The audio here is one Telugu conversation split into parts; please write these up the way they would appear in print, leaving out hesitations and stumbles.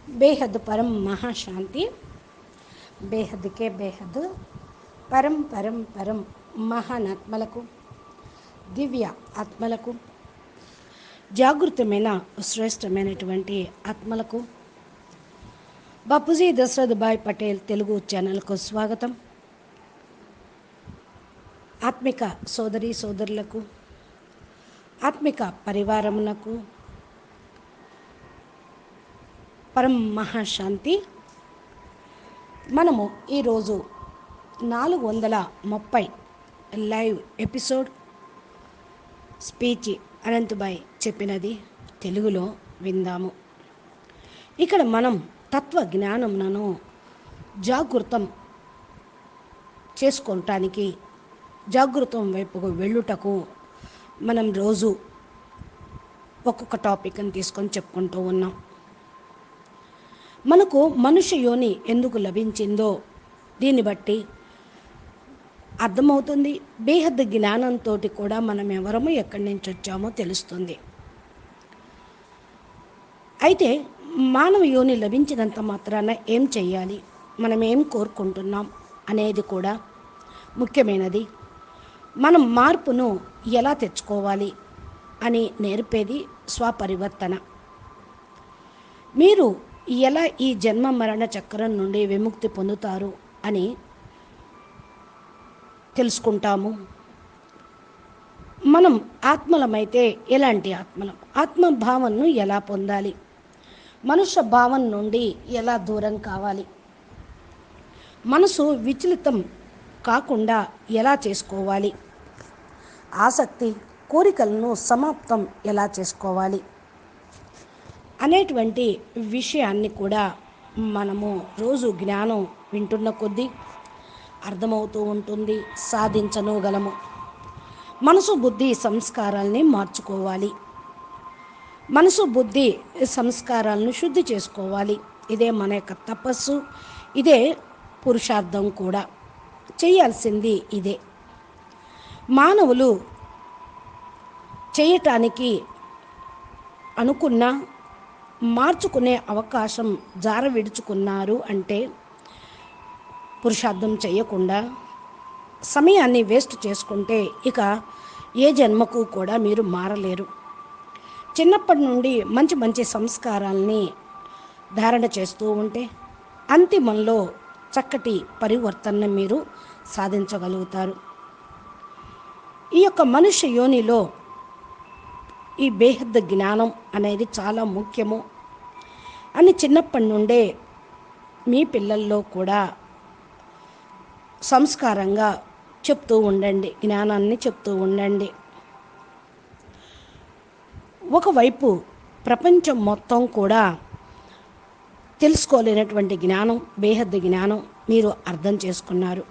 బేహద్ పరం మహాశాంతి. బేహద్ కే బేహద్ పరం పరం పరం మహానాత్మలకు, దివ్య ఆత్మలకు, జాగృతమైన శ్రేష్టమైనటువంటి ఆత్మలకు బాపూజీ దశరథ్ భాయ్ పటేల్ తెలుగు ఛానల్కు స్వాగతం. ఆత్మిక సోదరి సోదరులకు, ఆత్మిక పరివారమునకు పరం మహాశాంతి. మనము ఈరోజు 430 లైవ్ ఎపిసోడ్ స్పీచ్ అనంతభాయ్ చెప్పినది తెలుగులో విందాము. ఇక్కడ మనం తత్వ జ్ఞానమును జాగృతం చేసుకోవటానికి, జాగృతం వైపుకు వెళ్ళుటకు మనం రోజు ఒక్కొక్క టాపిక్ని తీసుకొని చెప్పుకుంటూ ఉన్నాం. మనకు మనుష్య యోని ఎందుకు లభించిందో దీన్ని బట్టి అర్థమవుతుంది. బేహద్ జ్ఞానంతో కూడా మనం ఎవరమో ఎక్కడి నుంచి వచ్చామో తెలుస్తుంది. అయితే మానవ యోని లభించినంత మాత్రాన ఏం చెయ్యాలి, మనం ఏం కోరుకుంటున్నాం అనేది కూడా ముఖ్యమైనది. మనం మార్పును ఎలా తెచ్చుకోవాలి అని నేర్పేది స్వపరివర్తన. మీరు ఎలా ఈ జన్మ మరణ చక్రం నుండి విముక్తి పొందుతారు అని తెలుసుకుంటాము. మనం ఆత్మలమైతే ఎలాంటి ఆత్మలం, ఆత్మభావనను ఎలా పొందాలి, మనుష్య భావం నుండి ఎలా దూరం కావాలి, మనసు విచలితం కాకుండా ఎలా చేసుకోవాలి, ఆసక్తి కోరికలను సమాప్తం ఎలా చేసుకోవాలి అనేటువంటి విషయాన్ని కూడా మనము రోజు జ్ఞానం వింటున్న కొద్దీ అర్థమవుతూ ఉంటుంది, సాధించనగలము. మనసు బుద్ధి సంస్కారాలని మార్చుకోవాలి, మనసు బుద్ధి సంస్కారాలను శుద్ధి చేసుకోవాలి. ఇదే మన యొక్క తపస్సు, ఇదే పురుషార్థం కూడా. చేయాల్సింది ఇదే. మానవులు చేయటానికి అనుకున్న మార్చుకునే అవకాశం జార విడుచుకున్నారు అంటే పురుషార్థం చేయకుండా సమయాన్ని వేస్ట్ చేసుకుంటే ఇక ఏ జన్మకు కూడా మీరు మారలేరు. చిన్నప్పటి నుండి మంచి మంచి సంస్కారాలని ధారణ చేస్తూ ఉంటే అంతిమంలో చక్కటి పరివర్తన మీరు సాధించగలుగుతారు. ఈ యొక్క మనుష్య యోనిలో ఈ బేహద్ జ్ఞానం అనేది చాలా ముఖ్యము అని చిన్నప్పటి నుండే మీ పిల్లల్లో కూడా సంస్కారంగా చెప్తూ ఉండండి, జ్ఞానాన్ని చెప్తూ ఉండండి. ఒకవైపు ప్రపంచం మొత్తం కూడా తెలుసుకోలేనటువంటి జ్ఞానం, బేహద్ జ్ఞానం మీరు అర్థం చేసుకున్నారు.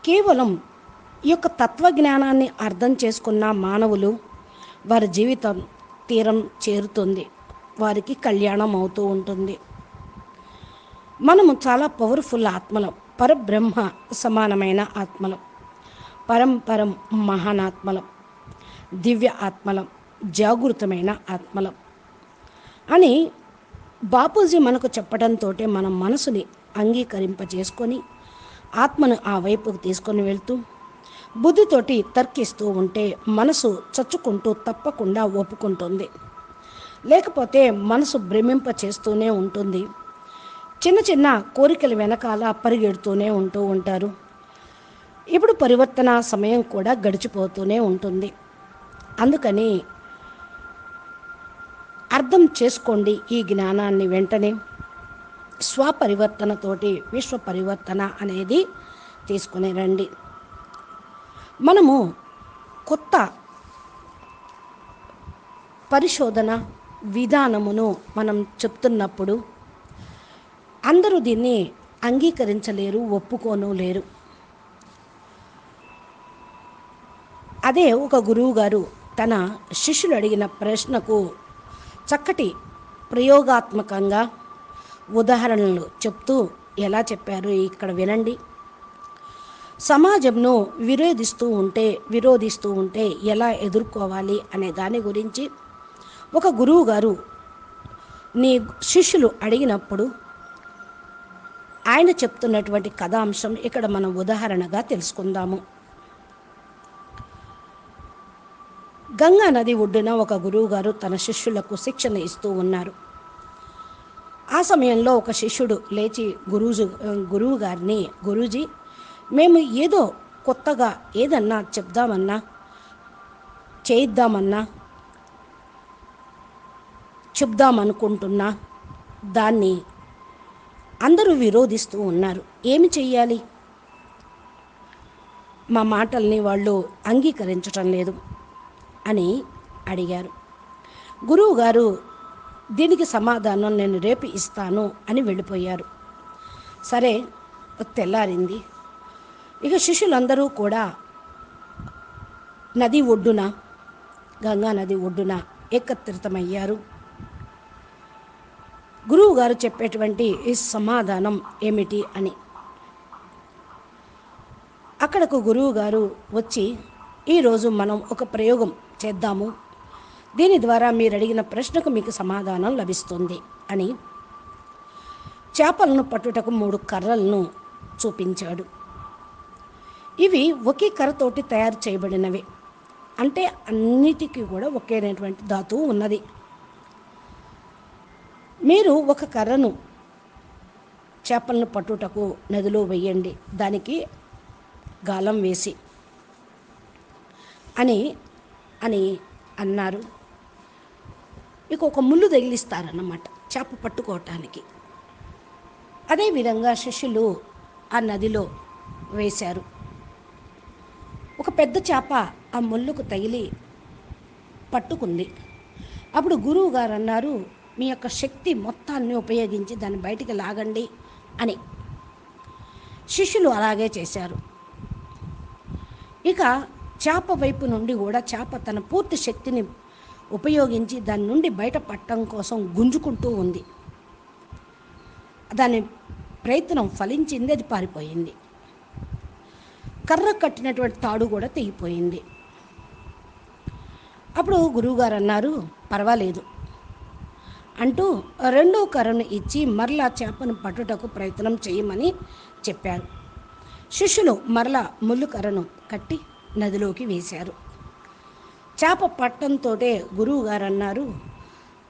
కేవలం ఈ యొక్క తత్వజ్ఞానాన్ని అర్థం చేసుకున్న మానవులు వారి జీవితం తీరం చేరుతుంది, వారికి కళ్యాణం అవుతూ ఉంటుంది. మనము చాలా పవర్ఫుల్ ఆత్మలం, పరబ్రహ్మ సమానమైన ఆత్మలం, పరం మహానాత్మలం, దివ్య ఆత్మలం, జాగృతమైన ఆత్మలం అని బాపూజీ మనకు చెప్పడంతో మన మనసుని అంగీకరింపజేసుకొని ఆత్మను ఆ వైపుకు తీసుకొని వెళ్తూ బుద్ధితోటి తర్కిస్తూ ఉంటే మనసు చచ్చుకుంటూ తప్పకుండా ఒప్పుకుంటుంది. లేకపోతే మనసు భ్రమింప చేస్తూనే ఉంటుంది. చిన్న చిన్న కోరికల వెనకాల పరిగెడుతూనే ఉంటూ ఉంటారు. ఇప్పుడు పరివర్తన సమయం కూడా గడిచిపోతూనే ఉంటుంది. అందుకని అర్థం చేసుకోండి ఈ జ్ఞానాన్ని. వెంటనే స్వపరివర్తనతోటి విశ్వ పరివర్తన అనేది తీసుకుని రండి. మనము కొత్త పరిశోధన విధానమును మనం చెప్తున్నప్పుడు అందరూ దీన్ని అంగీకరించలేరు, ఒప్పుకోను లేరు. అదే ఒక గురువు గారు తన శిష్యులు అడిగిన ప్రశ్నకు చక్కటి ప్రయోగాత్మకంగా ఉదాహరణలు చెప్తూ ఎలా చెప్పారు ఇక్కడ వినండి. సమాజంను విరోధిస్తూ ఉంటే ఎలా ఎదుర్కోవాలి అనే దాని గురించి ఒక గురువు గారు నీ శిష్యులు అడిగినప్పుడు ఆయన చెప్తున్నటువంటి కథాంశం ఇక్కడ మనం ఉదాహరణగా తెలుసుకుందాము. గంగా నది ఒడ్డున ఒక గురువుగారు తన శిష్యులకు శిక్షణ ఇస్తూ ఉన్నారు. ఆ సమయంలో ఒక శిష్యుడు లేచి గురువు గారిని, గురూజీ, మేము ఏదో కొత్తగా ఏదన్నా చెప్దామన్నా, చేయిద్దామన్నా, చెప్దామనుకుంటున్నా దాన్ని అందరూ విరోధిస్తూ ఉన్నారు, ఏమి చెయ్యాలి? మా మాటల్ని వాళ్ళు అంగీకరించటం లేదు అని అడిగారు. గురువుగారు దీనికి సమాధానం నేను రేపు ఇస్తాను అని వెళ్ళిపోయారు. సరే, తెల్లారింది. ఇక శిష్యులందరూ కూడా నది ఒడ్డున, గంగా నది ఒడ్డున ఏకత్రితమయ్యారు. గురువుగారు చెప్పేటువంటి ఈ సమాధానం ఏమిటి అని. అక్కడకు గురువుగారు వచ్చి, ఈరోజు మనం ఒక ప్రయోగం చేద్దాము, దీని ద్వారా మీరు అడిగిన ప్రశ్నకు మీకు సమాధానం లభిస్తుంది అని చేపలను పట్టుటకు 3 కర్రలను చూపించాడు. ఇవి ఒకే కర్రతోటి తయారు చేయబడినవి, అంటే అన్నిటికీ కూడా ఒకేనటువంటి ధాతువు ఉన్నది. మీరు ఒక కర్రను చేపలను పట్టుటకు నదిలో వేయండి, దానికి గాలం వేసి అని అన్నారు. ఇక ఒక ముళ్ళు తగిలిస్తారన్నమాట చేప పట్టుకోవటానికి. అదేవిధంగా శిష్యులు ఆ నదిలో వేశారు. ఒక పెద్ద చేప ఆ ముళ్ళుకు తగిలి పట్టుకుంది. అప్పుడు గురువు గారు అన్నారు, మీ యొక్క శక్తి మొత్తాన్ని ఉపయోగించి దాన్ని బయటికి లాగండి అని. శిష్యులు అలాగే చేశారు. ఇక చేప వైపు నుండి కూడా చేప తన పూర్తి శక్తిని ఉపయోగించి దాని నుండి బయటపడటం కోసం గుంజుకుంటూ ఉంది. దాని ప్రయత్నం ఫలించింది, అది పారిపోయింది. కర్ర కట్టినటువంటి తాడు కూడా తెగిపోయింది. అప్పుడు గురువుగారు అన్నారు, పర్వాలేదు అంటూ 2వ కర్రను ఇచ్చి మరలా చేపను పట్టుటకు ప్రయత్నం చేయమని చెప్పారు. శిష్యులు మరలా ముళ్ళు కర్రను కట్టి నదిలోకి వేశారు. చేప పట్టంతో గురువుగారు అన్నారు,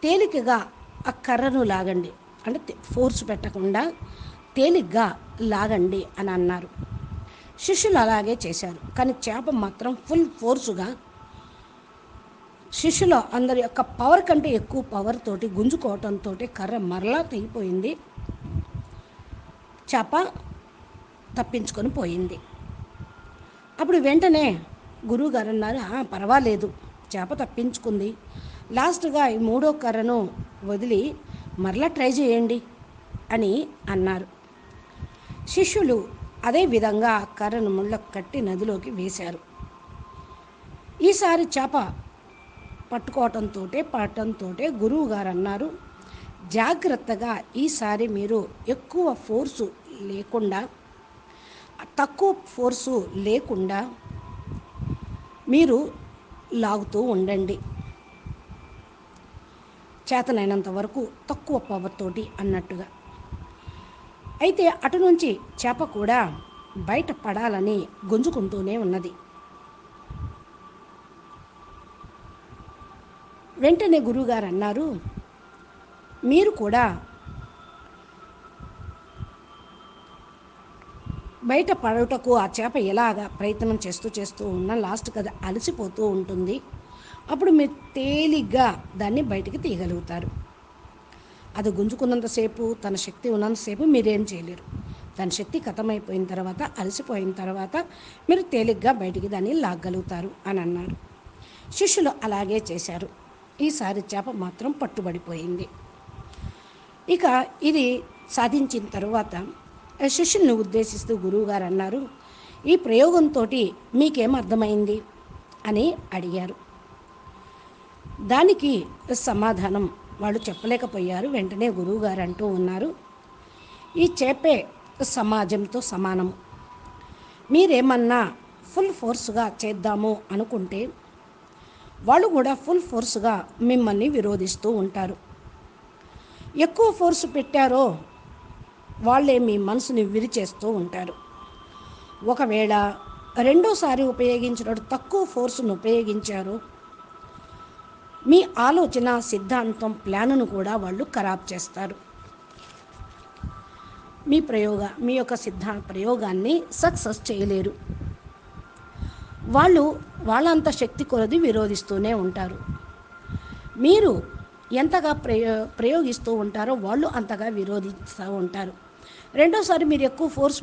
తేలికగా ఆ కర్రను లాగండి, అంటే ఫోర్స్ పెట్టకుండా తేలిగ్గా లాగండి అని అన్నారు. శిష్యులు అలాగే చేశారు. కానీ చేప మాత్రం ఫుల్ ఫోర్సుగా శిష్యుల అందరి యొక్క పవర్ కంటే ఎక్కువ పవర్ తోటి గుంజుకోవటంతో కర్ర మరలా తెగిపోయింది. చేప తప్పించుకొని పోయింది. అప్పుడు వెంటనే గురువుగారు అన్నారు, పర్వాలేదు, చేప తప్పించుకుంది, లాస్ట్గా ఈ 3వ కర్రను వదిలి మరలా ట్రై చేయండి అని అన్నారు. శిష్యులు అదే విధంగా కర్రను ముళ్ళకు కట్టి నదిలోకి వేశారు. ఈసారి చేప పట్టడంతో గురువు గారు అన్నారు, జాగ్రత్తగా ఈసారి మీరు ఎక్కువ ఫోర్సు లేకుండా, తక్కువ ఫోర్సు లేకుండా మీరు లాగుతూ ఉండండి, చేతనైనంత వరకు తక్కువ పవర్ తోటి అన్నట్టుగా. అయితే అటు నుంచి చేప కూడా బయట పడాలని గుంజుకుంటూనే ఉన్నది. వెంటనే గురువుగారు అన్నారు, మీరు కూడా బయట పడుటకు ఆ చేప ఎలాగా ప్రయత్నం చేస్తూ ఉన్నా లాస్ట్ కదా అలసిపోతూ ఉంటుంది, అప్పుడు మీరు తేలిగ్గా దాన్ని బయటికి తీయగలుగుతారు. అది గుంజుకున్నంతసేపు, తన శక్తి ఉన్నంతసేపు మీరేం చేయలేరు. దాని శక్తి ఖతమైపోయిన తర్వాత, అలసిపోయిన తర్వాత మీరు తేలిగ్గా బయటికి దాన్ని లాగలుగుతారు అని అన్నారు. శిష్యులు అలాగే చేశారు. ఈసారి చేప మాత్రం పట్టుబడిపోయింది. ఇక ఇది సాధించిన తర్వాత శిష్యుల్ని ఉద్దేశిస్తూ గురువుగారు అన్నారు, ఈ ప్రయోగంతో మీకేం అర్థమైంది అని అడిగారు. దానికి సమాధానం వాళ్ళు చెప్పలేకపోయారు. వెంటనే గురువుగారు అంటూ ఉన్నారు, ఈ చేపే సమాజంతో సమానము. మీరేమన్నా ఫుల్ ఫోర్స్గా చేద్దాము అనుకుంటే వాళ్ళు కూడా ఫుల్ ఫోర్స్గా మిమ్మల్ని విరోధిస్తూ ఉంటారు. ఎక్కువ ఫోర్స్ పెట్టారో వాళ్ళే మీ మనసుని విరిచేస్తూ ఉంటారు. ఒకవేళ రెండోసారి ఉపయోగించినప్పుడు తక్కువ ఫోర్సును ఉపయోగించారో మీ ఆలోచన, సిద్ధాంతం, ప్లానును కూడా వాళ్ళు ఖరాబ్ చేస్తారు. మీ యొక్క ప్రయోగాన్ని సక్సెస్ చేయలేరు. వాళ్ళు వాళ్ళంత శక్తి కొలది విరోధిస్తూనే ఉంటారు. మీరు ఎంతగా ప్రయోగిస్తూ ఉంటారో వాళ్ళు అంతగా విరోధిస్తూ ఉంటారు. రెండోసారి మీరు ఎక్కువ ఫోర్స్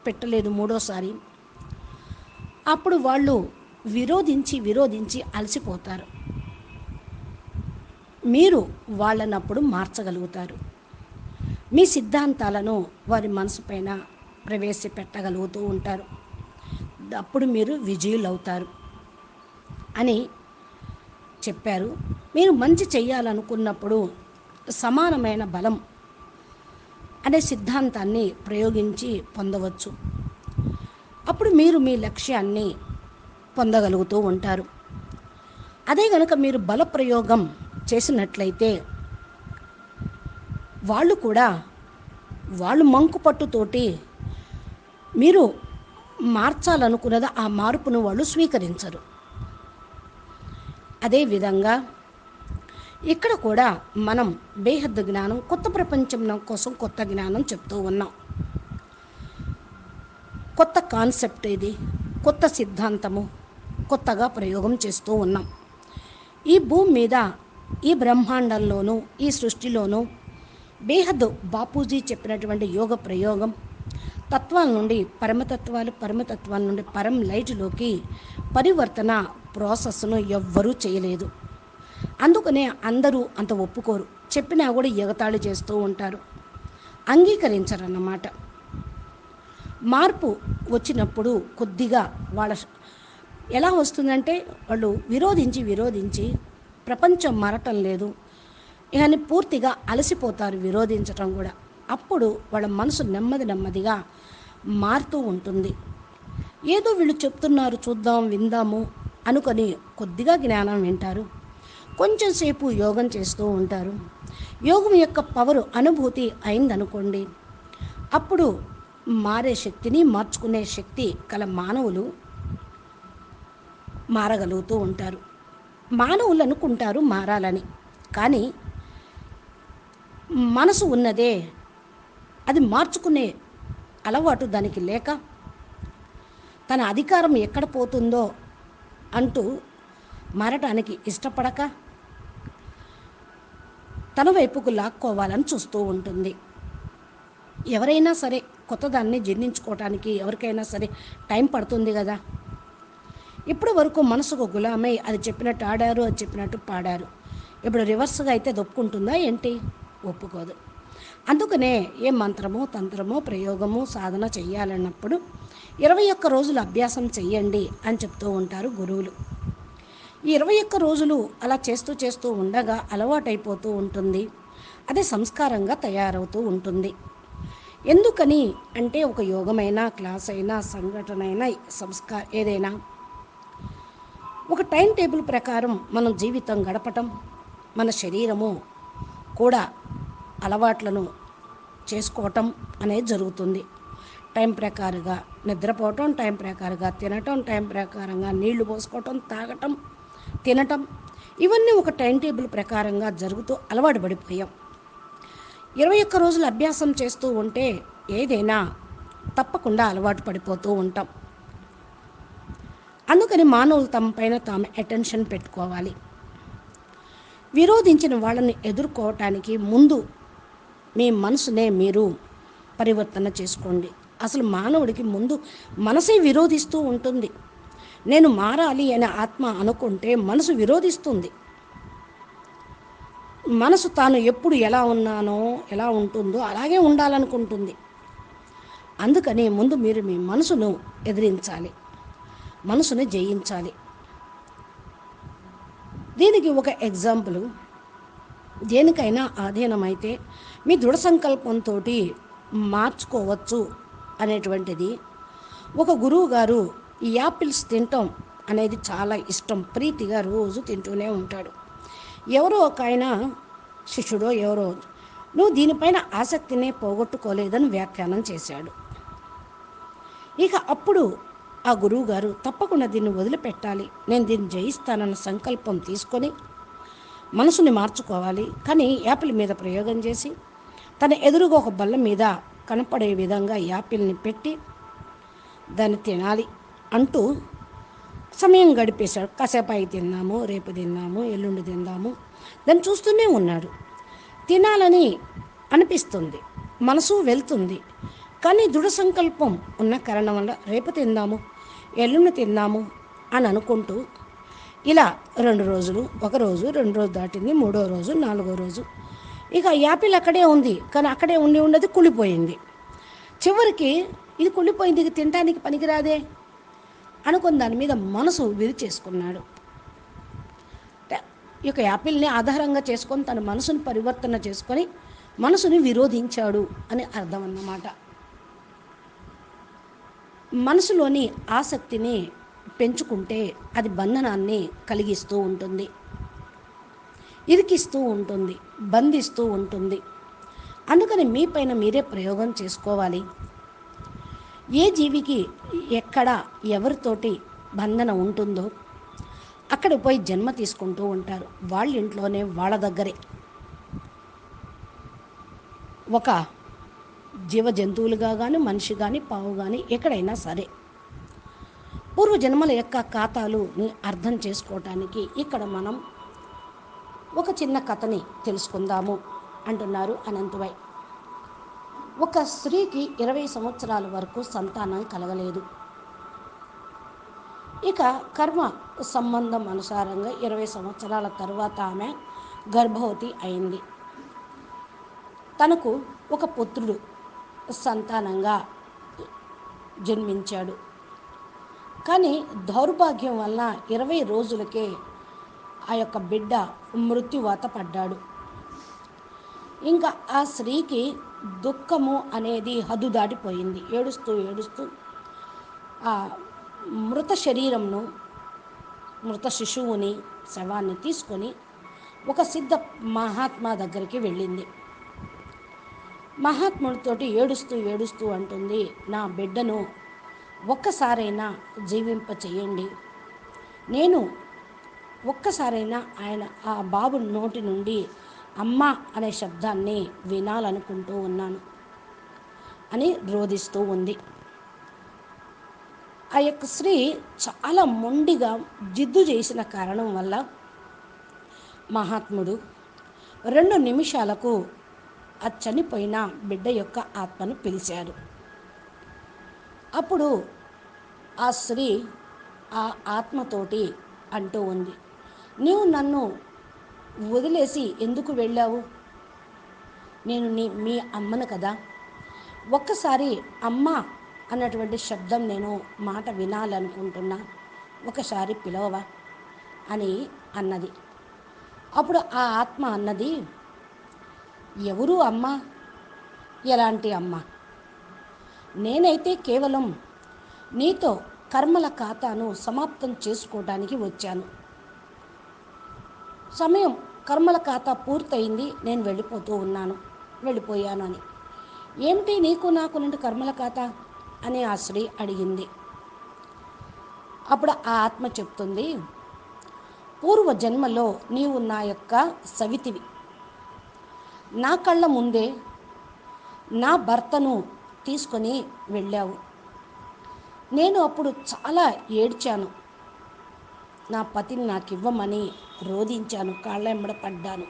పెట్టలేదు మూడోసారి, అప్పుడు వాళ్ళు విరోధించి అలసిపోతారు. మీరు వాళ్ళనప్పుడు మార్చగలుగుతారు. మీ సిద్ధాంతాలను వారి మనసు పైన ప్రవేశపెట్టగలుగుతూ ఉంటారు. అప్పుడు మీరు విజయులవుతారు అని చెప్పారు. మీరు మంచి చెయ్యాలనుకున్నప్పుడు సమానమైన బలం అనే సిద్ధాంతాన్ని ప్రయోగించి పొందవచ్చు. అప్పుడు మీరు మీ లక్ష్యాన్ని పొందగలుగుతూ ఉంటారు. అదే గనుక మీరు బల ప్రయోగం చేసినట్లయితే వాళ్ళు మంకు పట్టుతోటి మీరు మార్చాలనుకున్నది ఆ మార్పును వాళ్ళు స్వీకరించరు. అదేవిధంగా ఇక్కడ కూడా మనం బేహద్దు జ్ఞానం, కొత్త ప్రపంచం కోసం కొత్త జ్ఞానం చెప్తూ ఉన్నాం. కొత్త కాన్సెప్ట్ ఇది, కొత్త సిద్ధాంతము కొత్తగా ప్రయోగం చేస్తూ ఉన్నాం. ఈ భూమి మీద, ఈ బ్రహ్మాండంలోనూ, ఈ సృష్టిలోనూ బేహద్దు బాపూజీ చెప్పినటువంటి యోగ ప్రయోగం తత్వాల నుండి పరమతత్వాల నుండి పరం లైట్లోకి పరివర్తన ప్రాసెస్ను ఎవ్వరూ చేయలేదు. అందుకనే అందరూ అంత ఒప్పుకోరు. చెప్పినా కూడా ఎగతాళి చేస్తూ ఉంటారు, అంగీకరించరన్నమాట. మార్పు వచ్చినప్పుడు కొద్దిగా వాళ్ళ ఎలా వస్తుందంటే వాళ్ళు విరోధించి ప్రపంచం మారటం లేదు కానీ పూర్తిగా అలసిపోతారు విరోధించటం కూడా. అప్పుడు వాళ్ళ మనసు నెమ్మదిగా మారుతూ ఉంటుంది. ఏదో వీళ్ళు చెప్తున్నారు, చూద్దాం విందాము అనుకొని కొద్దిగా జ్ఞానం వింటారు, కొంచెం సేపు యోగం చేస్తూ ఉంటారు. యోగం యొక్క పవరు అనుభూతి అయిందనుకోండి, అప్పుడు మారే శక్తిని, మార్చుకునే శక్తి గల మానవులు మారగలుగుతూ ఉంటారు. మానవులు అనుకుంటారు మారాలని, కానీ మనసు ఉన్నదే అది మార్చుకునే అలవాటు దానికి లేక, తన అధికారం ఎక్కడ పోతుందో అంటూ మారటానికి ఇష్టపడక తన వైపుకు లాక్కోవాలని చూస్తూ ఉంటుంది. ఎవరైనా సరే కొత్తదాన్ని జీర్ణించుకోవటానికి ఎవరికైనా సరే టైం పడుతుంది కదా. ఇప్పటి వరకు మనసుకు గులామై అది చెప్పినట్టు ఆడారు, అది చెప్పినట్టు పాడారు. ఇప్పుడు రివర్స్గా అయితే అది ఒప్పుకుంటుందా ఏంటి? ఒప్పుకోదు. అందుకనే ఏ మంత్రమో, తంత్రమో, ప్రయోగమో, సాధన చెయ్యాలన్నప్పుడు 21 రోజులు అభ్యాసం చెయ్యండి అని చెప్తూ ఉంటారు గురువులు. ఈ 21 రోజులు అలా చేస్తూ ఉండగా అలవాటైపోతూ ఉంటుంది. అదే సంస్కారంగా తయారవుతూ ఉంటుంది. ఎందుకని అంటే ఒక యోగమైనా, క్లాస్ అయినా, సంఘటన అయినా, ఏదైనా ఒక టైం టేబుల్ ప్రకారం మనం జీవితం గడపటం, మన శరీరము కూడా అలవాట్లను చేసుకోవటం అనేది జరుగుతుంది. టైం ప్రకారంగా నిద్రపోవటం, టైం ప్రకారంగా తినటం, టైం ప్రకారంగా నీళ్లు పోసుకోవటం, తాగటం, తినటం, ఇవన్నీ ఒక టైం టేబుల్ ప్రకారంగా జరుగుతూ అలవాటు పడిపోయాం. 21 రోజులు అభ్యాసం చేస్తూ ఉంటే ఏదైనా తప్పకుండా అలవాటు పడిపోతూ ఉంటాం. అందుకని మానవులు తమ పైన తాము అటెన్షన్ పెట్టుకోవాలి. విరోధించిన వాళ్ళని ఎదుర్కోవటానికి ముందు మీ మనసునే మీరు పరివర్తన చేసుకోండి. అసలు మానవుడికి ముందు మనసే విరోధిస్తూ ఉంటుంది. నేను మారాలి అనే ఆత్మ అనుకుంటే మనసు విరోధిస్తుంది. మనసు తాను ఎప్పుడు ఎలా ఉన్నానో, ఎలా ఉంటుందో అలాగే ఉండాలనుకుంటుంది. అందుకని ముందు మీరు మీ మనసును ఎదిరించాలి, మనసును జయించాలి. దీనికి ఒక ఎగ్జాంపుల్, దేనికైనా ఆధీనమైతే మీ దృఢ సంకల్పంతో మార్చుకోవచ్చు అనేటువంటిది. ఒక గురువు గారు ఈ యాపిల్స్ తినటం అనేది చాలా ఇష్టం, ప్రీతిగా రోజు తింటూనే ఉంటాడు. ఎవరో ఒక ఆయన శిష్యుడో ఎవరో, నువ్వు దీనిపైన ఆసక్తినే పోగొట్టుకోలేదని వ్యాఖ్యానం చేశాడు. ఇక అప్పుడు ఆ గురువుగారు తప్పకుండా దీన్ని వదిలిపెట్టాలి, నేను దీన్ని జయిస్తానన్న సంకల్పం తీసుకొని మనసుని మార్చుకోవాలి. కానీ యాపిల్ మీద ప్రయోగం చేసి తన ఎదురుగా ఒక బల్ల మీద కనపడే విధంగా యాపిల్ని పెట్టి దాన్ని తినాలి అంటూ సమయం గడిపేశాడు. కాసేపు అయి తిన్నాము, రేపు తిన్నాము, ఎల్లుండి తిందాము, దాన్ని చూస్తూనే ఉన్నాడు. తినాలని అనిపిస్తుంది, మనసు వెళ్తుంది, కానీ దృఢ సంకల్పం ఉన్న కారణం వల్ల రేపు తిందాము, ఎల్లుండి తిందాము అని అనుకుంటూ ఇలా 2 రోజులు, ఒక రోజు, 2 రోజులు దాటింది, 3వ రోజు, 4వ రోజు. ఇక యాపిల్ అక్కడే ఉంది, కానీ అక్కడే ఉండి ఉండదు, కుళ్ళిపోయింది. చివరికి ఇది కుళ్ళిపోయింది, ఇది తినడానికి పనికిరాదే అనుకుని దాని మీద మనసు విరిచేసుకున్నాడు. ఈ యొక్క యాపిల్ని ఆధారంగా చేసుకొని తన మనసుని పరివర్తన చేసుకొని మనసుని విరోధించాడు అని అర్థం అన్నమాట. మనసులోని ఆసక్తిని పెంచుకుంటే అది బంధనాన్ని కలిగిస్తూ ఉంటుంది, ఇరికిస్తూ ఉంటుంది, బంధిస్తూ ఉంటుంది. అందుకని మీపైన మీరే ప్రయోగం చేసుకోవాలి. ఏ జీవికి ఎక్కడ ఎవరితోటి బంధన ఉంటుందో అక్కడ పోయి జన్మ తీసుకుంటూ ఉంటారు. వాళ్ళ ఇంట్లోనే, వాళ్ళ దగ్గరే ఒక జీవ జంతువులుగా కానీ, మనిషి కానీ, పావు కానీ, ఎక్కడైనా సరే పూర్వజన్మల యొక్క ఖాతాలుని అర్థం చేసుకోవటానికి ఇక్కడ మనం ఒక చిన్న కథని తెలుసుకుందాము అంటున్నారు అనంతవై. ఒక స్త్రీకి 20 సంవత్సరాల వరకు సంతానం కలగలేదు. ఇక కర్మ సంబంధం అనుసారంగా 20 సంవత్సరాల తర్వాత ఆమె గర్భవతి అయింది. తనకు ఒక పుత్రుడు సంతానంగా జన్మించాడు. కానీ దౌర్భాగ్యం వల్ల 20 రోజులకే ఆ యొక్క బిడ్డ మృత్యువాత పడ్డాడు. ఇంకా ఆ స్త్రీకి దుఃఖము అనేది హద్దు దాటిపోయింది. ఏడుస్తూ ఏడుస్తూ ఆ మృత శరీరంను, మృత శిశువుని, శవాన్ని తీసుకొని ఒక సిద్ధ మహాత్మా దగ్గరికి వెళ్ళింది. మహాత్ముడితోటి ఏడుస్తూ ఏడుస్తూ అంటుంది, నా బిడ్డను ఒక్కసారైనా జీవింప చేయండి, నేను ఒక్కసారైనా ఆ బాబు నోటి నుండి అమ్మ అనే శబ్దాన్ని వినాలనుకుంటూ ఉన్నాను అని రోదిస్తూ ఉంది. ఆ యొక్క స్త్రీ చాలా మొండిగా జిద్దు చేసిన కారణం వల్ల మహాత్ముడు 2 నిమిషాలకు ఆ చనిపోయిన బిడ్డ యొక్క ఆత్మను పిలిచారు. అప్పుడు ఆ స్త్రీ ఆ ఆత్మతోటి అంటూ ఉంది, నీవు నన్ను వదిలేసి ఎందుకు వెళ్ళావు? నేను మీ అమ్మను కదా, ఒక్కసారి అమ్మ అన్నటువంటి శబ్దం నేను మాట వినాలనుకుంటున్నా, ఒకసారి పిలవవా అని అన్నది. అప్పుడు ఆ ఆత్మ అన్నది, ఎవరు అమ్మ? ఎలాంటి అమ్మ? నేనైతే కేవలం నీతో కర్మల ఖాతాను సమాప్తం చేసుకోవడానికి వచ్చాను. సమయం కర్మల ఖాతా పూర్తయింది, నేను వెళ్ళిపోయాను అని. ఏమిటి నీకు నాకు నుండి కర్మల ఖాతా అని ఆ స్త్రీ అడిగింది. అప్పుడు ఆ ఆత్మ చెప్తుంది, పూర్వ జన్మలో నీవు నా యొక్క సవితివి, నా కళ్ళ ముందే నా భర్తను తీసుకొని వెళ్ళావు. నేను అప్పుడు చాలా ఏడ్చాను, నా పతిని నాకు ఇవ్వమని రోధించాను, కాళ్ళెంబడ పడ్డాను.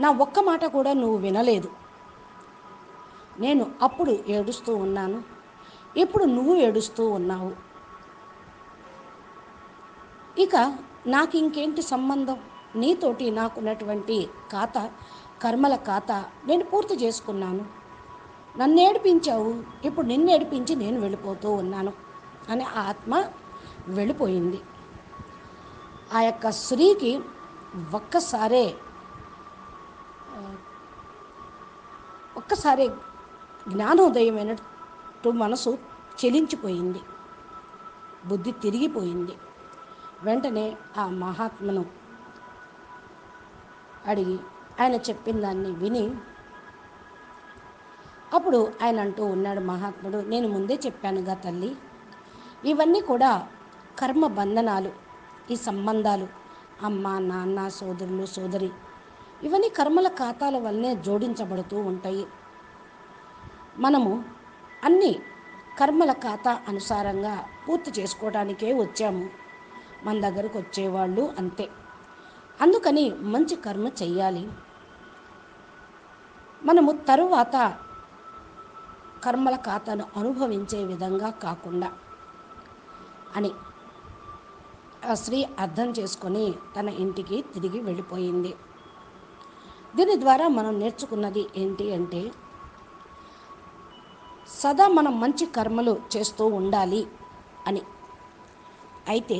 నా ఒక్క మాట కూడా నువ్వు వినలేదు. నేను అప్పుడు ఏడుస్తూ ఉన్నాను, ఇప్పుడు నువ్వు ఏడుస్తూ ఉన్నావు. ఇక నాకు ఇంకేంటి సంబంధం? నీతోటి నాకున్నటువంటి కర్మల ఖాతా నేను పూర్తి చేసుకున్నాను. నన్ను ఏడిపించావు, ఇప్పుడు నిన్ను ఏడిపించి నేను వెళ్ళిపోతూ ఉన్నాను అని ఆ ఆత్మ వెళ్ళిపోయింది. ఆ యొక్క స్త్రీకి ఒక్కసారి జ్ఞానోదయమైనట్టు మనసు చెలించిపోయింది, బుద్ధి తిరిగిపోయింది. వెంటనే ఆ మహాత్మను అడిగి, ఆయన చెప్పిన దాన్ని విని అప్పుడు ఆయన అంటూ ఉన్నాడు మహాత్ముడు, నేను ముందే చెప్పానుగా తల్లి, ఇవన్నీ కూడా కర్మ బంధనాలు. ఈ సంబంధాలు అమ్మ నాన్న సోదరులు సోదరి ఇవన్నీ కర్మల ఖాతాల వల్లనే జోడించబడుతూ ఉంటాయి. మనము అన్నీ కర్మల ఖాతా అనుసారంగా పూర్తి చేసుకోవడానికే వచ్చాము. మన దగ్గరకు వచ్చేవాళ్ళు అంతే. అందుకని మంచి కర్మ చెయ్యాలి. మనము తరువాత కర్మల ఖాతాను అనుభవించే విధంగా కాకుండా అని ఆ స్త్రీ అర్థం చేసుకొని తన ఇంటికి తిరిగి వెళ్ళిపోయింది. దీని ద్వారా మనం నేర్చుకున్నది ఏంటి అంటే, సదా మనం మంచి కర్మలు చేస్తూ ఉండాలి అని. అయితే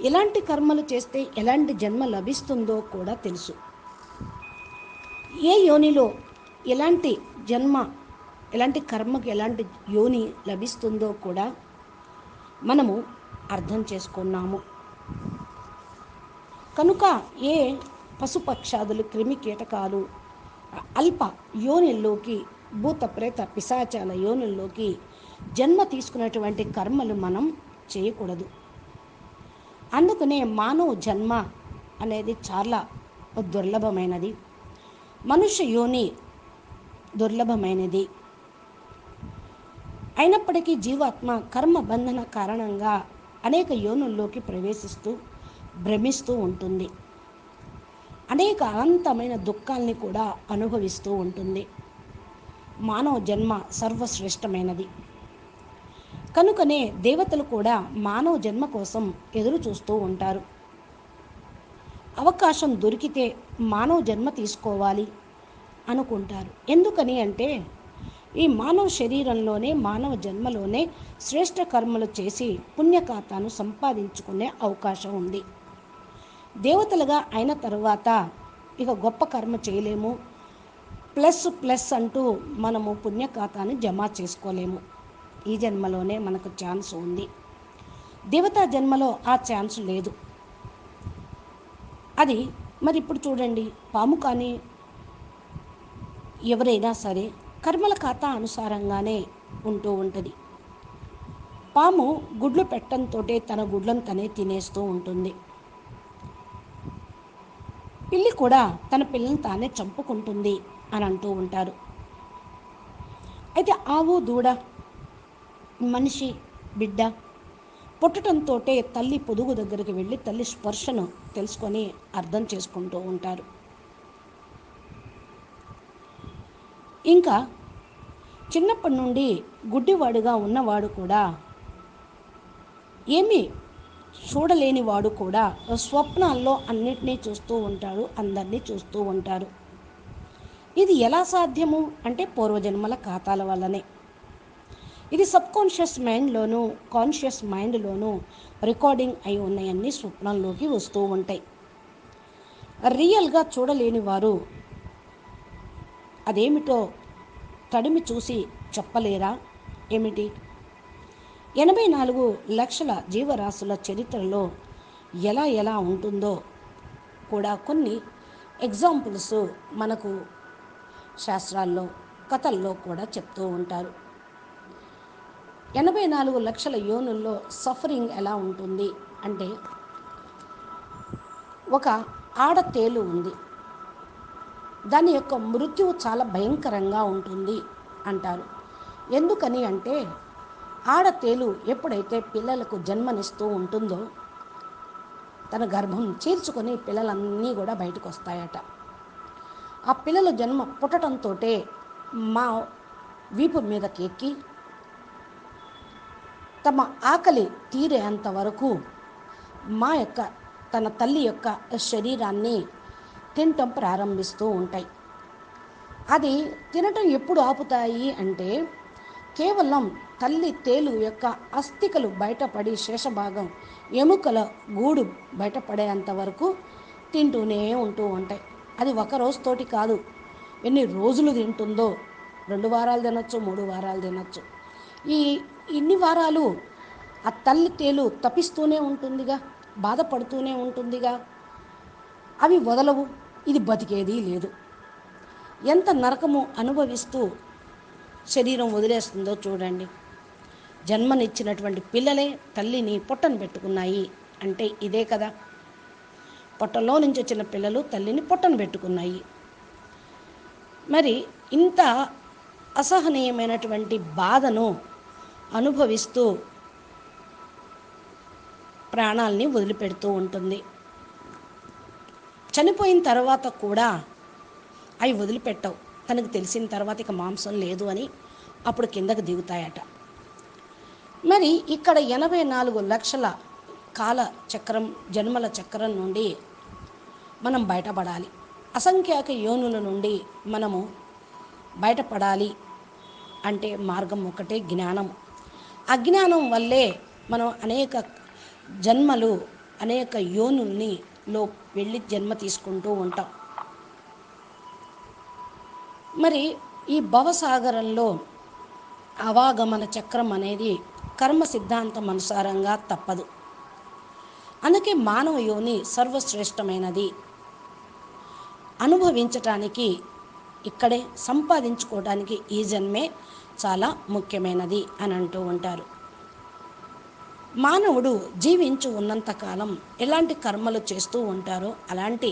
ఎలాంటి కర్మలు చేస్తే ఎలాంటి జన్మ లభిస్తుందో కూడా తెలుసు. ఏ యోనిలో ఎలాంటి జన్మ, ఎలాంటి కర్మకు ఎలాంటి యోని లభిస్తుందో కూడా మనము అర్థం చేసుకున్నాము. కనుక ఏ పశుపక్షాదులు క్రిమి కీటకాలు అల్ప యోనిల్లోకి, భూత ప్రేత పిశాచాల యోనిల్లోకి జన్మ తీసుకున్నటువంటి కర్మలు మనం చేయకూడదు. అందుకనే మానవ జన్మ అనేది చాలా దుర్లభమైనది. మనుష్య యోని దుర్లభమైనది అయినప్పటికీ జీవాత్మ కర్మ బంధన కారణంగా అనేక యోనుల్లోకి ప్రవేశిస్తూ భ్రమిస్తూ ఉంటుంది. అనేక అనంతమైన దుఃఖాల్ని కూడా అనుభవిస్తూ ఉంటుంది. మానవ జన్మ సర్వశ్రేష్టమైనది. కనుకనే దేవతలు కూడా మానవ జన్మ కోసం ఎదురు చూస్తూ ఉంటారు. అవకాశం దొరికితే మానవ జన్మ తీసుకోవాలి అనుకుంటారు. ఎందుకని అంటే, ఈ మానవ శరీరంలోనే, మానవ జన్మలోనే శ్రేష్ఠ కర్మలు చేసి పుణ్యఖాతాను సంపాదించుకునే అవకాశం ఉంది. దేవతలుగా అయిన తరువాత ఇక గొప్ప కర్మ చేయలేము, ప్లస్ అంటూ మనము పుణ్యఖాతాన్ని జమ చేసుకోలేము. ఈ జన్మలోనే మనకు ఛాన్స్ ఉంది. దేవతా జన్మలో ఆ ఛాన్స్ లేదు. అది మరి ఇప్పుడు చూడండి, పాము కానీ ఎవరైనా సరే కర్మల ఖాతా అనుసారంగానే ఉంటూ ఉంటుంది. పాము గుడ్లు పెట్టడంతో తన గుడ్లను తనే తినేస్తూ ఉంటుంది. పిల్లి కూడా తన పిల్లని తానే చంపుకుంటుంది అని అంటూ ఉంటారు. అయితే ఆవు దూడ, మనిషి బిడ్డ పుట్టడంతో తల్లి పొదుగు దగ్గరికి వెళ్ళి తల్లి స్పర్శను తెలుసుకొని అర్థం చేసుకుంటూ ఉంటారు. ఇంకా చిన్నప్పటి నుండి గుడ్డివాడుగా ఉన్నవాడు కూడా, ఏమీ చూడలేని వాడు కూడా స్వప్నాల్లో అన్నిటినీ చూస్తూ ఉంటాడు, అందరినీ చూస్తూ ఉంటారు. ఇది ఎలా సాధ్యము అంటే పూర్వజన్మల ఖాతాల వల్లనే. ఇది సబ్కాన్షియస్ మైండ్లోనూ కాన్షియస్ మైండ్లోనూ రికార్డింగ్ అయి ఉన్నాయన్నీ స్వప్నంలోకి వస్తూ ఉంటాయి. రియల్గా చూడలేని వారు అదేమిటో తడిమి చూసి చెప్పలేరా ఏమిటి? 84 లక్షల జీవరాశుల చరిత్రలో ఎలా ఉంటుందో కూడా కొన్ని ఎగ్జాంపుల్స్ మనకు శాస్త్రాల్లో, కథల్లో కూడా చెప్తూ ఉంటారు. 84 లక్షల యోనుల్లో సఫరింగ్ ఎలా ఉంటుంది అంటే, ఒక ఆడతేలు ఉంది. దాని యొక్క మృత్యువు చాలా భయంకరంగా ఉంటుంది అంటారు. ఎందుకని అంటే, ఆడతేలు ఎప్పుడైతే పిల్లలకు జన్మనిస్తూ ఉంటుందో తన గర్భం చీల్చుకొని పిల్లలన్నీ కూడా బయటకు వస్తాయట. ఆ పిల్లల జన్మ పుట్టడంతో మా వీపు మీదకి ఎక్కి తమ ఆకలి తీరేంత వరకు తన తల్లి యొక్క శరీరాన్ని తినటం ప్రారంభిస్తూ ఉంటాయి. అది తినటం ఎప్పుడు ఆపుతాయి అంటే, కేవలం తల్లి తేలు యొక్క అస్థికలు బయటపడి శేషభాగం ఎముకల గూడు బయటపడేంత వరకు తింటూనే ఉంటూ ఉంటాయి. అది ఒక రోజుతోటి కాదు, ఎన్ని రోజులు తింటుందో. 2 వారాలు తినచ్చు, 3 వారాలు తినచ్చు. ఇన్ని వారాలు ఆ తల్లి తేలు తపిస్తూనే ఉంటుందిగా, బాధపడుతూనే ఉంటుందిగా. అవి వదలవు. ఇది బతికేది లేదు. ఎంత నరకము అనుభవిస్తూ శరీరం వదిలేస్తుందో చూడండి. జన్మనిచ్చినటువంటి పిల్లలే తల్లిని పొట్టను పెట్టుకున్నాయి అంటే ఇదే కదా. పొట్టలో నుంచి వచ్చిన పిల్లలు తల్లిని పొట్టను పెట్టుకున్నాయి. మరి ఇంత అసహనీయమైనటువంటి బాధను అనుభవిస్తూ ప్రాణాలని వదిలిపెడుతూ ఉంటుంది. చనిపోయిన తర్వాత కూడా అవి వదిలిపెట్టవు. తనకు తెలిసిన తర్వాత ఇక మాంసం లేదు అని అప్పుడు కిందకు దిగుతాయట. మరి ఇక్కడ 84 లక్షల కాల చక్రం, జన్మల చక్రం నుండి మనం బయటపడాలి. అసంఖ్యాక యోనుల నుండి మనము బయటపడాలి అంటే మార్గం ఒకటే, జ్ఞానం. అజ్ఞానం వల్లే మనం అనేక జన్మలు, అనేక యోనుల్ని వెళ్ళి జన్మ తీసుకుంటూ ఉంటాం. మరి ఈ భవసాగరంలో అవాగమన చక్రం అనేది కర్మ సిద్ధాంతం అనుసారంగా తప్పదు. అందుకే మానవ యోని సర్వశ్రేష్టమైనది. అనుభవించటానికి, ఇక్కడే సంపాదించుకోవడానికి ఈ జన్మే చాలా ముఖ్యమైనది అని అంటూ ఉంటారు. మానవుడు జీవించి ఉన్నంతకాలం ఎలాంటి కర్మలు చేస్తూ ఉంటారో అలాంటి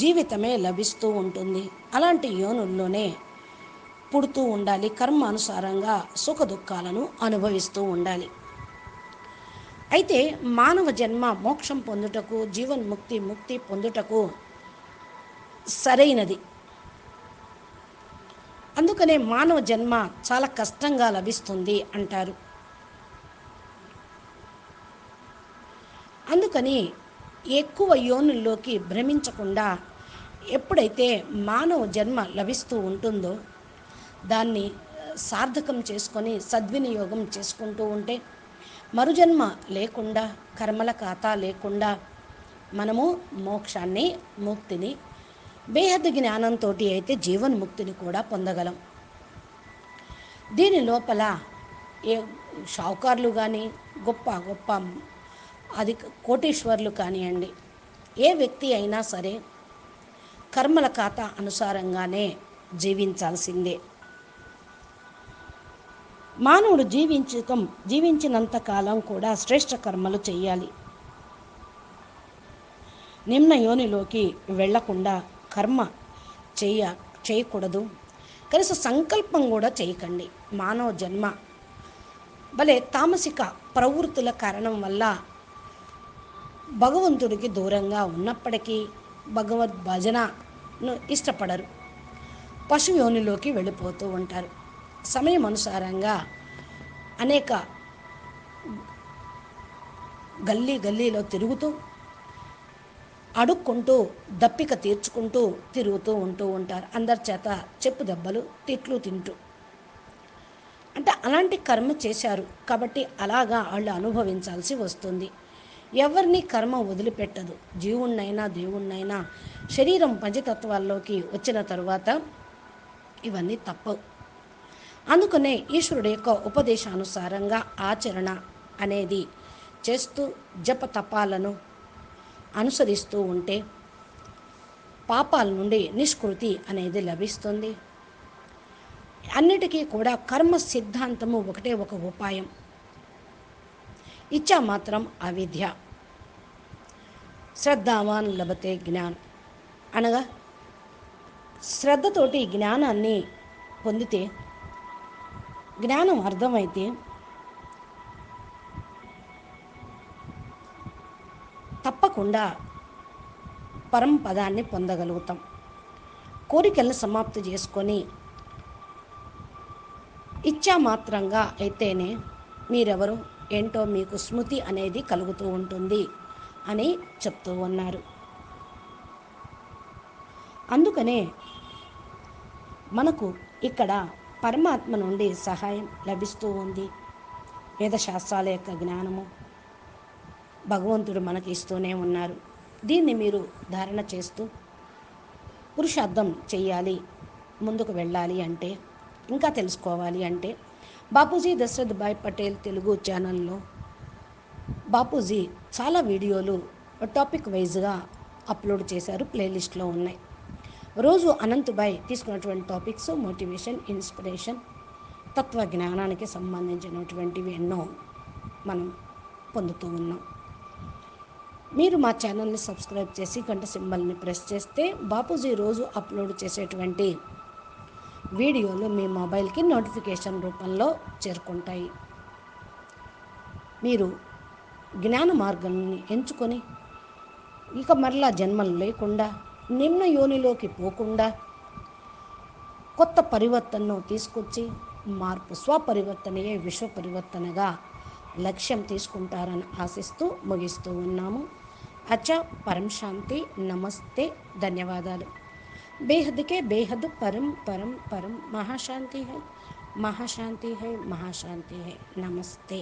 జీవితమే లభిస్తూ ఉంటుంది. అలాంటి యోనుల్లోనే పుడుతూ ఉండాలి. కర్మ అనుసారంగా సుఖ దుఃఖాలను అనుభవిస్తూ ఉండాలి. అయితే మానవ జన్మ మోక్షం పొందుటకు, జీవన్ముక్తి, ముక్తి పొందుటకు సరైనది. అందుకనే మానవ జన్మ చాలా కష్టంగా లభిస్తుంది అంటారు. అందుకని ఎక్కువ యోనుల్లోకి భ్రమించకుండా ఎప్పుడైతే మానవ జన్మ లభిస్తూ ఉంటుందో దాన్ని సార్థకం చేసుకొని సద్వినియోగం చేసుకుంటూ ఉంటే మరుజన్మ లేకుండా, కర్మల ఖాతా లేకుండా మనము మోక్షాన్ని, ముక్తిని, బేహద్దు జ్ఞానంతో అయితే జీవన్ముక్తిని కూడా పొందగలం. దీని లోపల ఏ షావుకారులు కానీ, గొప్ప గొప్ప అది కోటీశ్వర్లు కానివ్వండి, ఏ వ్యక్తి అయినా సరే కర్మల ఖాతా అనుసారంగానే జీవించాల్సిందే. మానవుడు జీవించినంత కాలం కూడా శ్రేష్ఠ కర్మలు చేయాలి. నిమ్న యోనిలోకి వెళ్లకుండా కర్మ చేయకూడదు. కనీసం సంకల్పం కూడా చేయకండి. మానవ జన్మ భలే తామసిక ప్రవృత్తుల కారణం వల్ల భగవంతుడికి దూరంగా ఉన్నప్పటికీ భగవద్ భజనను ఇష్టపడరు. పశు యోనిలోకి వెళ్ళిపోతూ ఉంటారు. సమయం అనుసారంగా అనేక గల్లీలో తిరుగుతూ, అడుక్కుంటూ, దప్పిక తీర్చుకుంటూ తిరుగుతూ ఉంటారు. అందరి చేత చెప్పు దెబ్బలు, తిట్లు తింటూ. అంటే అలాంటి కర్మ చేశారు కాబట్టి అలాగా వాళ్ళు అనుభవించాల్సి వస్తుంది. ఎవరిని కర్మ వదిలిపెట్టదు. జీవుణ్ణైనా దేవుణ్ణైనా శరీరం పంచతత్వాల్లోకి వచ్చిన తర్వాత ఇవన్నీ తప్పవు. అందుకనే ఈశ్వరుడు యొక్క ఉపదేశానుసారంగా ఆచరణ అనేది చేస్తూ జప తపాలను అనుసరిస్తూ ఉంటే పాపాల నుండి నిష్కృతి అనేది లభిస్తుంది. అన్నిటికీ కూడా కర్మ సిద్ధాంతము ఒకటే ఒక ఉపాయం. ఇచ్చా మాత్రం అవిద్య. శ్రద్ధావాన్ లభతే జ్ఞానం అనగా శ్రద్ధతోటి జ్ఞానాన్ని పొందితే, జ్ఞానం అర్థమైతే తప్పకుండా పరంపదాన్ని పొందగలుగుతాం. కోరికలను సమాప్తి చేసుకొని ఇచ్చామాత్రంగా అయితేనే మీరెవరు ఏంటో మీకు స్మృతి అనేది కలుగుతూ ఉంటుంది అని చెప్తూ ఉన్నారు. అందుకనే మనకు ఇక్కడ పరమాత్మ నుండి సహాయం లభిస్తూ ఉంది. వేదశాస్త్రాల యొక్క జ్ఞానము భగవంతుడు మనకి ఇస్తూనే ఉన్నారు. దీన్ని మీరు ధారణ చేస్తూ పురుషార్థం చెయ్యాలి, ముందుకు వెళ్ళాలి అంటే, ఇంకా తెలుసుకోవాలి అంటే బాపూజీ దశరథ్ భాయ్ పటేల్ తెలుగు ఛానల్లో బాపూజీ చాలా వీడియోలు టాపిక్ వైజ్గా అప్లోడ్ చేశారు, ప్లేలిస్ట్లో ఉన్నాయి. రోజు అనంత్ తీసుకున్నటువంటి టాపిక్స్ మోటివేషన్, ఇన్స్పిరేషన్, తత్వ జ్ఞానానికి సంబంధించినటువంటివి ఎన్నో మనం పొందుతూ ఉన్నాం. మీరు మా ఛానల్ని సబ్స్క్రైబ్ చేసి గంట సింబల్ని ప్రెస్ చేస్తే బాపూజీ రోజు అప్లోడ్ చేసేటువంటి వీడియోలు మీ మొబైల్కి నోటిఫికేషన్ రూపంలో చేరుకుంటాయి. మీరు జ్ఞాన మార్గాన్ని ఎంచుకొని ఇక మరలా జన్మలు లేకుండా, నిమ్న యోనిలోకి పోకుండా కొత్త పరివర్తనను తీసుకొచ్చి మార్పు, స్వపరివర్తనయే విశ్వ పరివర్తనగా లక్ష్యం తీసుకుంటారని ఆశిస్తూ ముగిస్తూ ఉన్నాము. అచ్చా, పరం శాంతి, నమస్తే, ధన్యవాదాలు. बेहद के बेहद परम परम परम महाशांति है, महाशांति है, महाशांति है. नमस्ते.